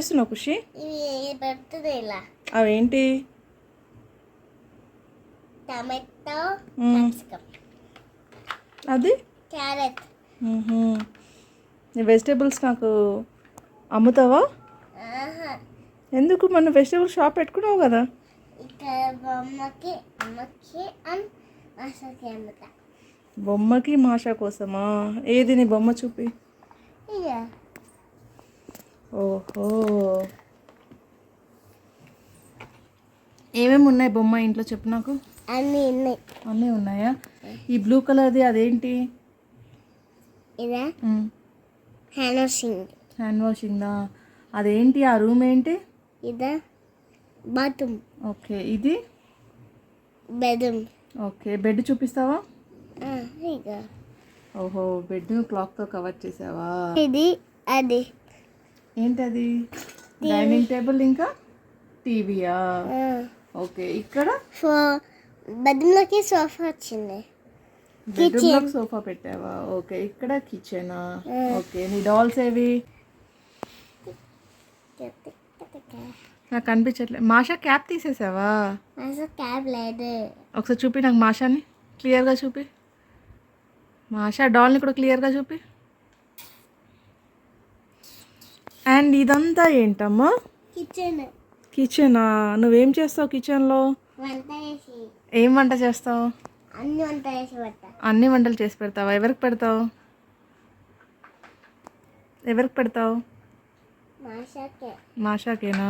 చేస్తున్నావు ఖుషి? ఇవి పెడుతుంది ఇలా. అవేంటి? టమాటో, మ్మ్. క్యాప్సికమ్, అది క్యారెట్. ఈ వెజిటేబుల్స్ నాకు అమ్ముతావా? ఆహా. ఎందుకు? మన వెజిటేబుల్ షాప్ పెట్టుకున్నావు కదా. ఇక్కడ బొమ్మకి అమ్మకి అండ్ మాసకి అమ్ముతా. బొమ్మకి మాషా కోసమా? ఏది నీ బొమ్మ చూపి. ఇక ఓహో, ఏమేమి ఉన్నాయి బొమ్మ ఇంట్లో చెప్పు నాకు. అన్నీ ఉన్నాయి. అన్నీ ఉన్నాయా? ఈ బ్లూ కలర్ది అదేంటి? ఇదా హ్యాండ్ వాషింగ్. హ్యాండ్ వాషింగ్దా? అదేంటి? ఆ రూమ్ ఏంటి? ఇదా బాత్రూమ్. ఓకే, ఇది బెడ్రూమ్. ఓకే, బెడ్ చూపిస్తావా? ఇక ఓహో, బెడ్ క్లాక్తో కవర్ చేసావా? ఇది అది ఏంటది? డైనింగ్ టేబుల్ ఇంకా టీవీయా? ఓకే, ఇక్కడ బెడ్రూమ్లోకి సోఫా వచ్చింది. బెడ్రూమ్లో సోఫా పెట్టావా? ఓకే, ఇక్కడ కిచెనా? ఓకే, నీ డాల్స్ ఏవి? నాకు కనిపించట్లేదు. మాషా క్యాప్ తీసేసావా? అసలు క్యాబ్ లేదు. ఒకసారి చూపి నాకు మాషాని క్లియర్గా చూపి. మాషా డాల్ని కూడా క్లియర్గా చూపి. అండ్ ఇదంతా ఏంటమ్మా? కిచెన్. కిచెనా? నువ్వేం చేస్తావు కిచెన్లో? వంట చేసి. ఏం వంట చేస్తావు? అన్ని వంట చేసి పెట్టా. అన్ని వంటలు చేసి పెడతావా? ఎవరికి పెడతావు? ఎవరికి పెడతావు? మాషాకే. మాషాకేనా?